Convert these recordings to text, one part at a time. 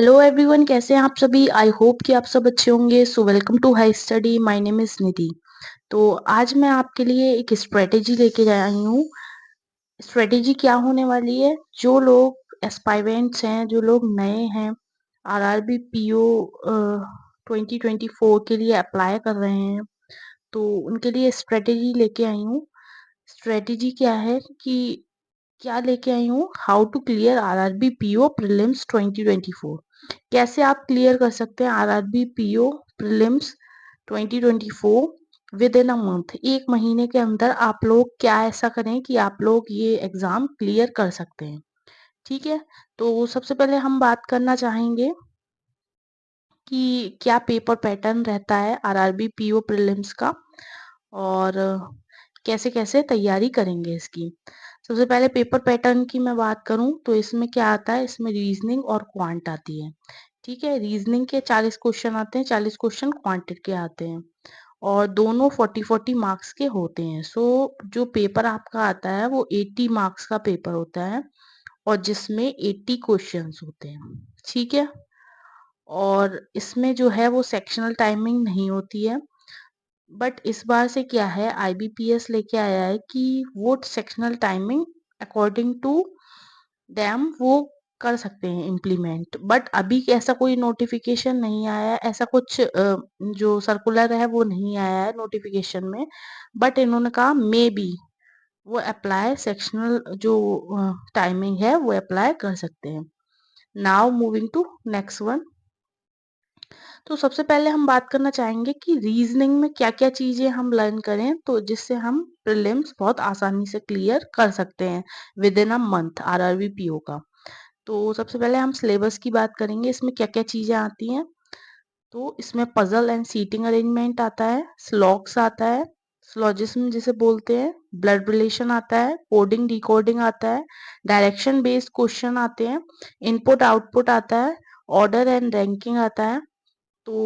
Hello everyone, कैसे हैं आप सभी। आई होप कि आप सब अच्छे होंगे। So welcome to high study. My name is Nidhi. तो आज मैं आपके लिए एक स्ट्रेटेजी लेके आई हूँ। स्ट्रेटेजी क्या होने वाली है, जो लोग एस्पायरेंट्स हैं, जो लोग नए हैं, आरआरबी पीओ 2024 के लिए अप्लाई कर रहे हैं, तो उनके लिए स्ट्रेटेजी लेके आई हूँ। स्ट्रेटेजी क्या है कि क्या लेके आई हूँ, how to clear RRB PO prelims 2024। कैसे आप क्लियर कर सकते हैं RRB PO prelims 2024 with in a month. एक महीने के अंदर आप लोग क्या ऐसा करें कि आप लोग ये एग्जाम क्लियर कर सकते हैं। ठीक है, तो सबसे पहले हम बात करना चाहेंगे कि क्या पेपर पैटर्न रहता है आरआरबी पीओ प्रीलिम्स का, और कैसे कैसे तैयारी करेंगे इसकी। सबसे पहले पेपर पैटर्न की मैं बात करूं तो इसमें क्या आता है, इसमें रीजनिंग और क्वांट आती है। ठीक है, रीजनिंग के 40 क्वेश्चन आते हैं, 40 क्वेश्चन क्वांटिट के आते हैं, और दोनों 40-40 मार्क्स के होते हैं। सो जो पेपर आपका आता है वो 80 मार्क्स का पेपर होता है, और जिसमें 80 क्वेश्चंस होते हैं। ठीक है, और इसमें जो है वो सेक्शनल टाइमिंग नहीं होती है। बट इस बार से क्या है, आईबीपीएस लेके आया है कि वो sectional timing according to them वो कर सकते हैं इम्प्लीमेंट। बट अभी ऐसा कोई नोटिफिकेशन नहीं आया है, ऐसा कुछ जो सर्कुलर है वो नहीं आया है नोटिफिकेशन में। बट इन्होंने कहा मे बी वो अप्लाई सेक्शनल जो टाइमिंग है वो अप्लाई कर सकते हैं। Now moving to next one. तो सबसे पहले हम बात करना चाहेंगे कि रीजनिंग में क्या क्या चीजें हम लर्न करें तो जिससे हम प्रीलिम्स बहुत आसानी से क्लियर कर सकते हैं with in a month RRB PO का। तो सबसे पहले हम सिलेबस की बात करेंगे, इसमें क्या क्या चीजें आती हैं। तो इसमें पजल एंड सीटिंग अरेंजमेंट आता है, स्लॉक्स आता है, स्लॉजिज्म जिसे बोलते हैं, ब्लड रिलेशन आता है, कोडिंग डिकोडिंग आता है, डायरेक्शन बेस्ड क्वेश्चन आते हैं, इनपुट आउटपुट आता है, ऑर्डर एंड रैंकिंग आता है। तो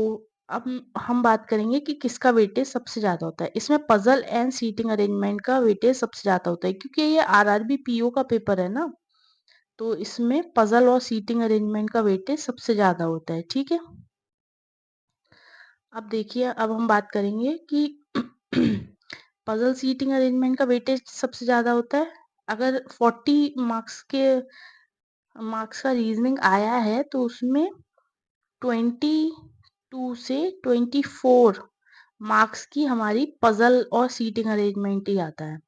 अब हम बात करेंगे कि किसका वेटेज सबसे ज्यादा होता है। इसमें पजल एंड सीटिंग अरेंजमेंट का वेटेज सबसे ज्यादा होता है, क्योंकि ये आरआरबी पीओ का पेपर है ना, तो इसमें पजल और सीटिंग अरेंजमेंट का वेटेज सबसे ज्यादा होता है। ठीक है, अब देखिए, अब हम बात करेंगे कि पजल सीटिंग अरेंजमेंट का वेटेज सबसे ज्यादा होता है। अगर 40 मार्क्स का रीजनिंग आया है तो उसमें 22 से 24 मार्क्स की हमारी पजल और सीटिंग अरेंजमेंट ही आता है।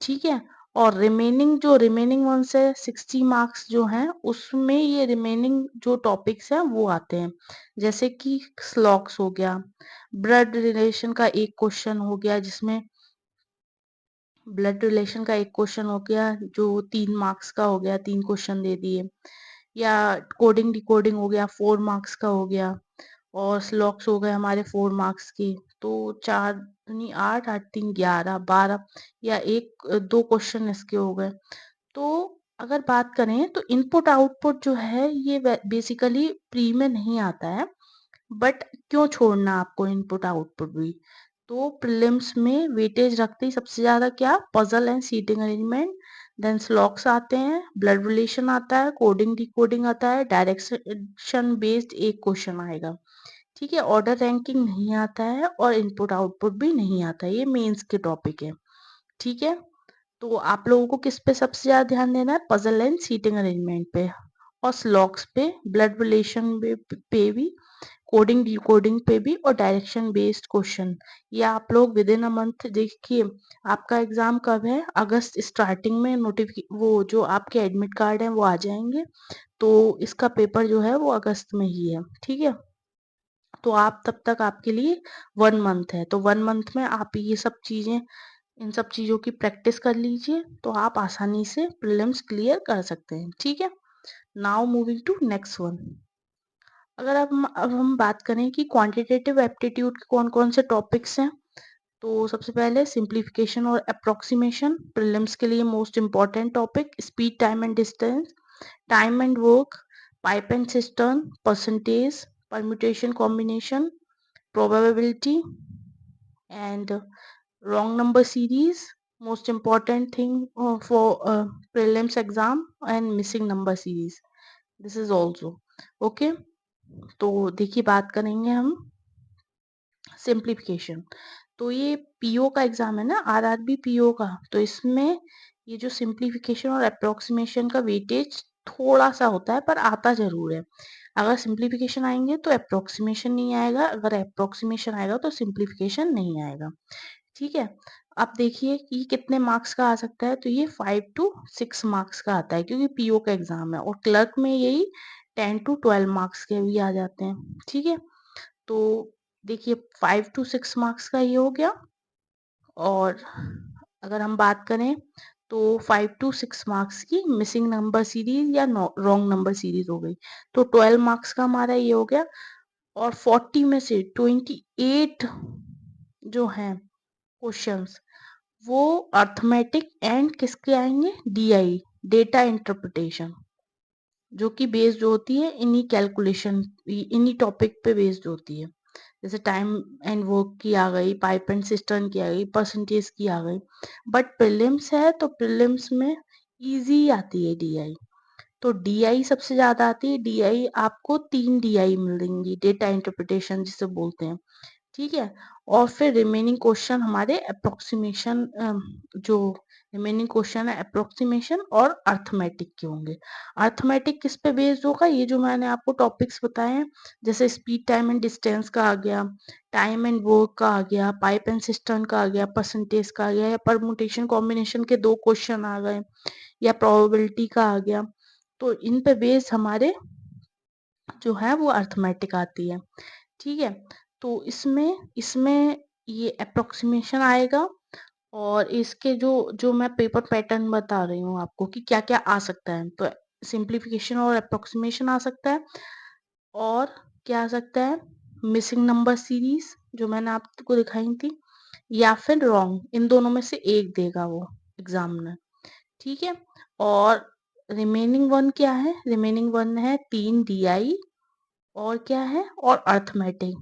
ठीक है, और रिमेनिंग वन से 60 मार्क्स जो हैं उसमें ये रिमेनिंग जो टॉपिक्स हैं वो आते हैं, जैसे कि स्लॉक्स हो गया, ब्लड रिलेशन का एक क्वेश्चन हो गया, जिसमें ब्लड रिलेशन का एक क्वेश्चन हो गया जो 3 मार्क्स का हो गया, 3 क्वेश्चन दे दिए, या कोडिंग डिकोडिंग हो गया 4 मार्क्स का हो गया, और स्लॉक्स हो गए हमारे 4 मार्क्स के। तो चार नहीं, आठ आठ तीन 11 12, या एक दो क्वेश्चन इसके हो गए। तो अगर बात करें तो इनपुट आउटपुट जो है ये बेसिकली प्री में नहीं आता है। बट क्यों छोड़ना आपको इनपुट आउटपुट भी। तो प्रीलिम्स में वेटेज रखते ही सबसे ज्यादा क्या, puzzle and seating arrangement, then स्लॉक्स आते हैं, ब्लड रिलेशन आता है, कोडिंग डिकोडिंग आता है, डायरेक्शन बेस्ड एक क्वेश्चन आएगा। ठीक है, ऑर्डर रैंकिंग नहीं आता है, और इनपुट आउटपुट भी नहीं आता है, ये मेंस के टॉपिक है। ठीक है, तो आप लोगों को किस पे सबसे ज्यादा ध्यान देना है, पजल एंड सीटिंग अरेंजमेंट पे, और स्लॉक्स पे, ब्लड रिलेशन पे भी, कोडिंग डिकोडिंग पे भी, और डायरेक्शन बेस्ड क्वेश्चन। ये आप लोग विद इन अ मंथ देखिए। आपका एग्जाम कब है, अगस्त स्टार्टिंग में नोटिफिक वो जो आपके एडमिट कार्ड है वो आ जाएंगे। तो इसका पेपर जो है वो अगस्त में ही है। ठीक है, तो आप तब तक आपके लिए 1 मंथ है, तो 1 मंथ में आप ये सब चीजें, इन सब चीजों की प्रैक्टिस कर लीजिए, तो आप आसानी से प्रीलिम्स क्लियर कर सकते हैं। ठीक है, now moving to next one. अगर अब हम बात करें कि क्वांटिटेटिव एप्टीट्यूड के कौन कौन से टॉपिक्स हैं, तो सबसे पहले सिंप्लीफिकेशन और अप्रोक्सीमेशन प्रीलिम्स के लिए most important topic, speed time and distance, time and work, pipe and cistern, percentage, permutation combination, probability, and wrong number series, most important thing for prelims exam, and missing number series, this is also. Okay, तो देखिए बात करेंगे हम simplification. तो ये PO का exam है ना, आरआरबी पीओ का, तो इसमें ये जो सिंप्लीफिकेशन और अप्रोक्सीमेशन का वेटेज थोड़ा सा होता है, पर आता जरूर है। अगर सिंप्लीफिकेशन आएंगे तो अप्रोक्सीमेशन नहीं आएगा, अगर अप्रोक्सीमेशन आएगा तो सिंप्लीफिकेशन नहीं आएगा। ठीक है, अब देखिए कि कितने मार्क्स का आ सकता है, तो ये 5 to 6 मार्क्स का आता है, क्योंकि पीओ का एग्जाम है, और क्लर्क में यही 10 to 12 मार्क्स के भी आ जाते हैं। ठीक है, तो देखिए 5 to 6 मार्क्स का ये हो गया। और अगर हम बात करें तो 5 to 6 मार्क्स की मिसिंग नंबर सीरीज या रॉन्ग नंबर सीरीज हो गई, तो 12 मार्क्स का हमारा ये हो गया। और 40 में से 28 जो हैं क्वेश्चंस, वो अर्थमेटिक एंड किसके आएंगे, डीआई, डेटा इंटरप्रिटेशन, जो कि बेस्ड होती है इन्हीं कैलकुलेशन, इन्हीं टॉपिक पे बेस्ड होती है। जैसे टाइम एंड वर्क की आ गई, पाइप एंड सिस्टम की आ गई, परसेंटेज की आ गई। बट प्रीलिम्स है तो प्रीलिम्स में इजी आती है डीआई, तो डीआई सबसे ज्यादा आती है। डीआई आपको 3 डीआई मिलेंगी, डेटा इंटरप्रिटेशन जिसे बोलते हैं। ठीक है, और फिर रिमेनिंग क्वेश्चन हमारे अप्रोक्सीमेशन, जो रिमेनिंग क्वेश्चन है अप्रोक्सीमेशन और अर्थमेटिक के होंगे। अर्थमेटिक किस पे बेस्ड होगा, ये जो मैंने आपको टॉपिक्स बताए हैं, जैसे स्पीड टाइम एंड डिस्टेंस का आ गया, टाइम एंड वर्क का आ गया, पाइप एंड सिस्टम का आ गया, परसेंटेज का आ गया, या परमुटेशन कॉम्बिनेशन के 2 क्वेश्चन आ गए, या प्रोबेबिलिटी का आ गया, तो इन पे बेस्ड हमारे जो है वो अर्थमेटिक आती है। ठीक है, तो इसमें इसमें ये अप्रोक्सीमेशन आएगा, और इसके जो जो मैं पेपर पैटर्न बता रही हूँ आपको कि क्या क्या आ सकता है, तो सिंप्लीफिकेशन और अप्रोक्सीमेशन आ सकता है, और क्या आ सकता है, मिसिंग नंबर सीरीज जो मैंने आपको दिखाई थी, या फिर रॉन्ग, इन दोनों में से एक देगा वो एग्जामिनर। ठीक है, और रिमेनिंग वन क्या है, रिमेनिंग वन है 3 डीआई, और क्या है, और अर्थमेटिक,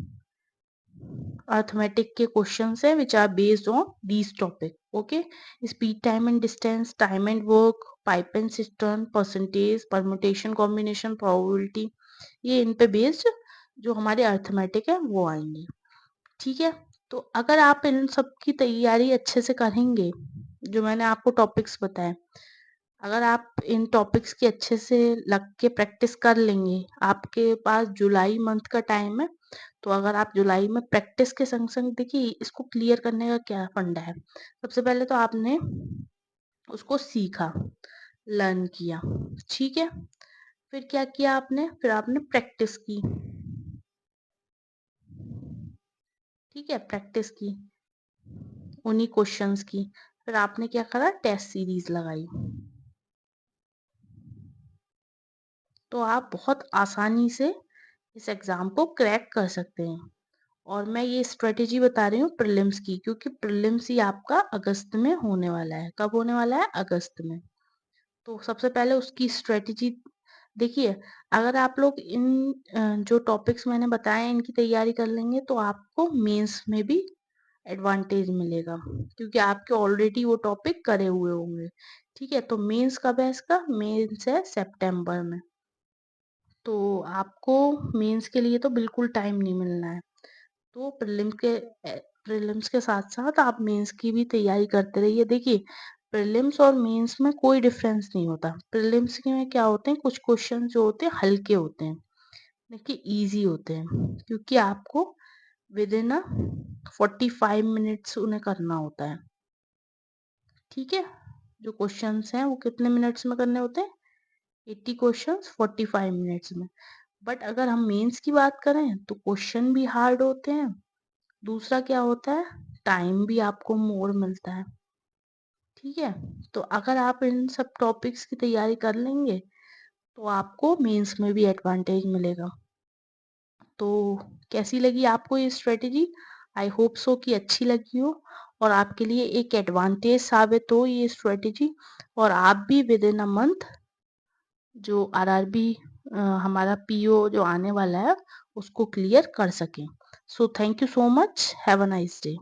अर्थमेटिक के क्वेश्चंस है which are based on these topic. Okay, speed time and distance, time and work, pipe and system, percentage, permutation combination, probability, ये इन पे बेस्ड जो हमारे अर्थमेटिक है वो आएंगे। ठीक है, तो अगर आप इन सब की तैयारी अच्छे से करेंगे, जो मैंने आपको टॉपिक्स बताए, अगर आप इन टॉपिक्स की अच्छे से लग के प्रैक्टिस कर लेंगे, आपके पास जुलाई मंथ का टाइम है, तो अगर आप जुलाई में प्रैक्टिस के संग संग, देखिए इसको क्लियर करने का क्या फंडा है, सबसे पहले तो आपने उसको सीखा, लर्न किया। ठीक है, फिर क्या किया आपने, फिर आपने प्रैक्टिस की। ठीक है, प्रैक्टिस की उन्हीं क्वेश्चंस की, फिर आपने क्या करा, टेस्ट सीरीज लगाई, तो आप बहुत आसानी से इस एग्जाम को क्रैक कर सकते हैं। और मैं ये स्ट्रेटेजी बता रही हूँ प्रीलिम्स की, क्योंकि प्रीलिम्स ही आपका अगस्त में होने वाला है। कब होने वाला है, अगस्त में। तो सबसे पहले उसकी स्ट्रेटेजी देखिए, अगर आप लोग इन जो टॉपिक्स मैंने बताए हैं इनकी तैयारी कर लेंगे, तो आपको मेंस में भी एडवांटेज मिलेगा, क्योंकि आपके ऑलरेडी वो टॉपिक करे हुए होंगे। ठीक है, तो मेंस कब है, इसका मेंस है सितंबर में, तो आपको मेंस के लिए तो बिल्कुल टाइम नहीं मिलना है। तो प्रीलिम्स के साथ साथ आप मेंस की भी तैयारी करते रहिए। देखिए, प्रीलिम्स और मेंस में कोई डिफरेंस नहीं होता। प्रीलिम्स के में क्या होते हैं, कुछ क्वेश्चन जो होते हैं हल्के होते हैं, देखिए इजी होते हैं, क्योंकि आपको विद इन 45 मिनट्स उन्हें करना होता है। ठीक है, जो क्वेश्चंस हैं वो कितने मिनट्स में करने होते हैं, 80 क्वेश्चंस 45 मिनट्स में। बट अगर हम मेंस की बात करें तो क्वेश्चन भी हार्ड होते हैं, दूसरा क्या होता है, टाइम भी आपको मोर मिलता है। ठीक है, तो अगर आप इन सब टॉपिक्स की तैयारी कर लेंगे, तो आपको मेंस में भी एडवांटेज मिलेगा। तो कैसी लगी आपको ये स्ट्रेटेजी, आई होप सो कि अच्छी लगी हो, और आपके लिए एक एडवांटेज साबित हो ये स्ट्रेटेजी, और आप भी विद इन अ मंथ जो आरआरबी हमारा पीओ जो आने वाला है उसको क्लियर कर सकें। So thank you so much, have a nice day.